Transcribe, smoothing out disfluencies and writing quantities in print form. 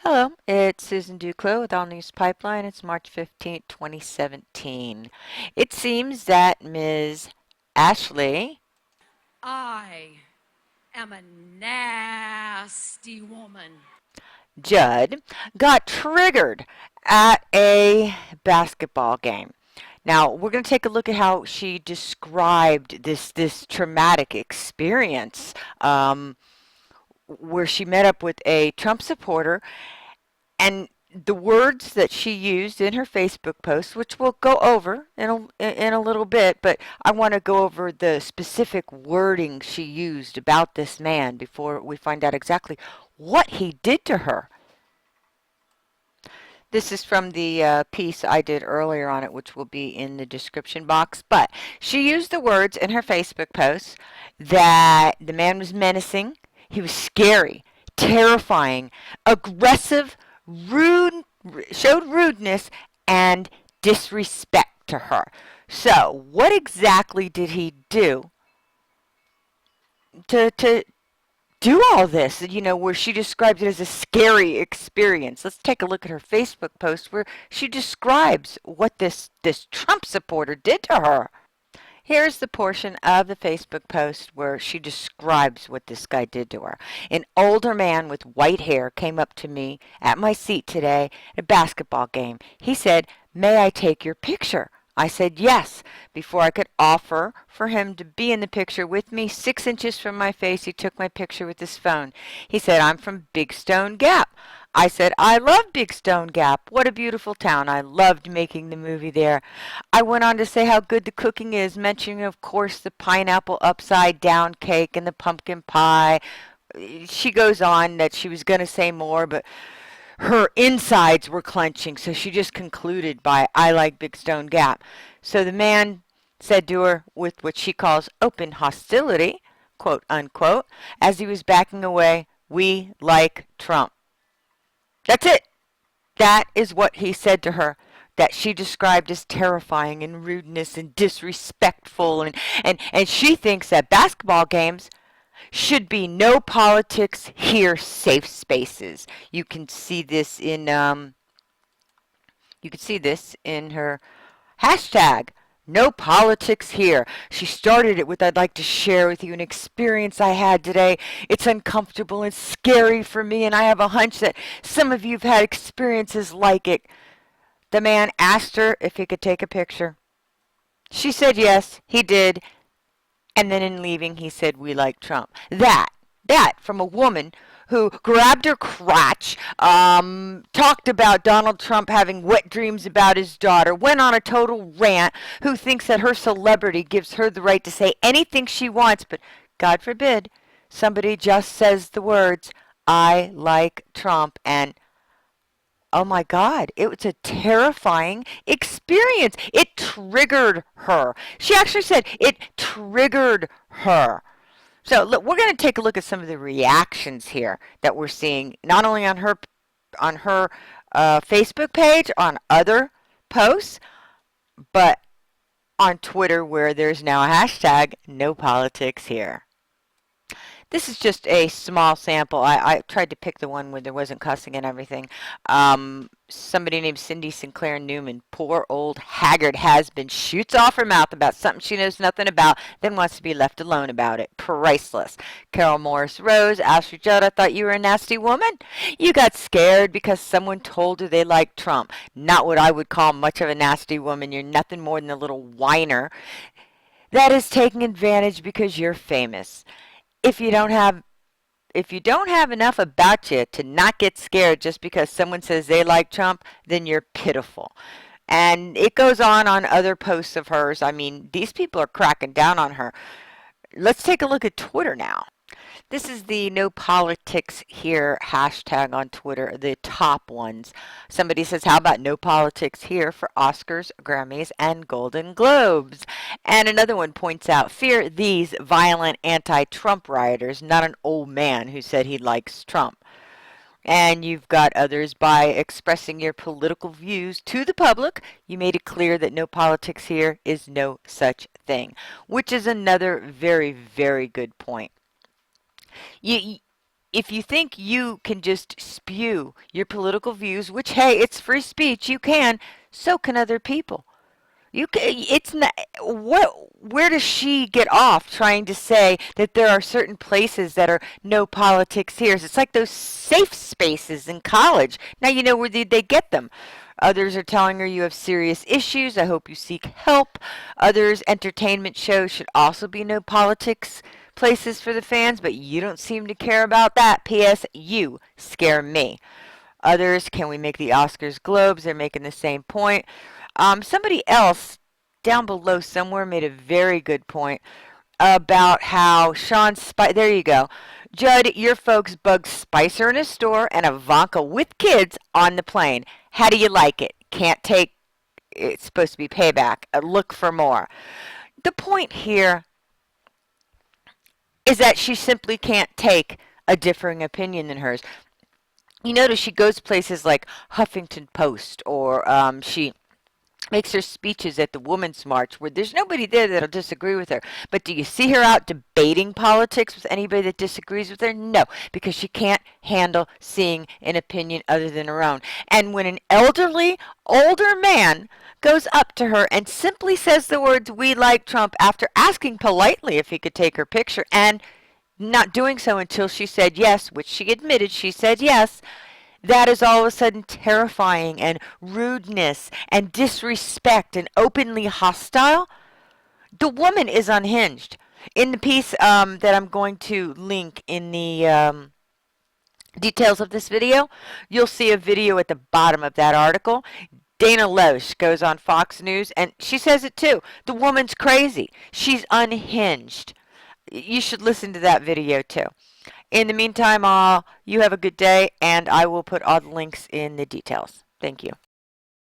Hello, it's Susan Duclos with All News Pipeline. It's March 15th, 2017. It seems that Ms. Ashley I am a nasty woman. Judd got triggered at a basketball game. Now, we're going to take a look at how she described this traumatic experience where she met up with a Trump supporter. And the words that she used in her Facebook post, which we'll go over in a little bit, but I want to go over the specific wording she used about this man before we find out exactly what he did to her. This is from the piece I did earlier on it, which will be in the description box. But she used the words in her Facebook post that the man was menacing, he was scary, terrifying, aggressive, rude, showed rudeness, and disrespect to her. So, what exactly did he do to do all this, where she describes it as a scary experience? Let's take a look at her Facebook post where she describes what this Trump supporter did to her. Here's the portion of the Facebook post where she describes what this guy did to her. An older man with white hair came up to me at my seat today at a basketball game. He said, "May I take your picture?" I said yes. Before I could offer for him to be in the picture with me, 6 inches from my face, he took my picture with his phone. He said, "I'm from Big Stone Gap." I said, "I love Big Stone Gap. What a beautiful town. I loved making the movie there." I went on to say how good the cooking is, mentioning, of course, the pineapple upside down cake and the pumpkin pie. She goes on that she was going to say more, but her insides were clenching, so she just concluded by, "I like Big Stone Gap." So the man said to her with what she calls open hostility, quote unquote, as he was backing away, "We like Trump." That's it. That is what he said to her, that she described as terrifying and rudeness and disrespectful. And she thinks that basketball games should be no politics here, safe spaces. You can see this in her hashtag. No politics here. She started it with, "I'd like to share with you an experience I had today. It's uncomfortable and scary for me, and I have a hunch that some of you have had experiences like it." The man asked her if he could take a picture. She said yes, he did. And then in leaving, he said, "We like Trump." That from a woman who grabbed her crotch, talked about Donald Trump having wet dreams about his daughter, went on a total rant, who thinks that her celebrity gives her the right to say anything she wants, but God forbid somebody just says the words, "I like Trump," and oh my God, it was a terrifying experience. It triggered her. She actually said it triggered her. So look, we're going to take a look at some of the reactions here that we're seeing, not only on her Facebook page, on other posts, but on Twitter, where there's now a hashtag no politics here. This is just a small sample. I tried to pick the one where there wasn't cussing and everything. Somebody named Cindy Sinclair Newman, poor old haggard has-been, shoots off her mouth about something she knows nothing about, then wants to be left alone about it. Priceless. Carol Morris Rose, Ashley Judd, I thought you were a nasty woman. You got scared because someone told her they liked Trump. Not what I would call much of a nasty woman. You're nothing more than a little whiner that is taking advantage because you're famous. If you don't have if you don't have enough about you to not get scared just because someone says they like Trump, then you're pitiful. And it goes on other posts of hers. I mean, these people are cracking down on her. Let's take a look at Twitter now. This is the no politics here hashtag on Twitter, the top ones. Somebody says, "How about no politics here for Oscars, Grammys, and Golden Globes?" And another one points out, "Fear these violent anti-Trump rioters, not an old man who said he likes Trump." And you've got others, "By expressing your political views to the public, you made it clear that no politics here is no such thing," which is another very, very good point. You if you think you can just spew your political views, which, hey, it's free speech, you can, so can other people. You can, it's not what. Where does she get off trying to say that there are certain places that are no politics here? It's like those safe spaces in college. Now you know where they get them. Others are telling her you have serious issues. I hope you seek help. Others, entertainment shows should also be no politics places for the fans, but you don't seem to care about that. P.S. You scare me. Others, can we make the Oscars globes? They're making the same point. Somebody else down below somewhere made a very good point about how there you go. Judd, your folks bugged Spicer in a store and Ivanka with kids on the plane. How do you like it? Can't take, it's supposed to be payback. Look for more. The point here is that she simply can't take a differing opinion than hers. You notice she goes places like Huffington Post, or she makes her speeches at the Women's March where there's nobody there that'll disagree with her. But do you see her out debating politics with anybody that disagrees with her? No, because she can't handle seeing an opinion other than her own. And when an elderly, older man goes up to her and simply says the words, "We like Trump," after asking politely if he could take her picture and not doing so until she said yes, which she admitted she said yes, that is all of a sudden terrifying, and rudeness and disrespect and openly hostile. The woman is unhinged. In the piece that I'm going to link in the details of this video, you'll see a video at the bottom of that article. Dana Loesch goes on Fox News and she says it too. The woman's crazy. She's unhinged. You should listen to that video too. In the meantime, you have a good day, and I will put all the links in the details. Thank you.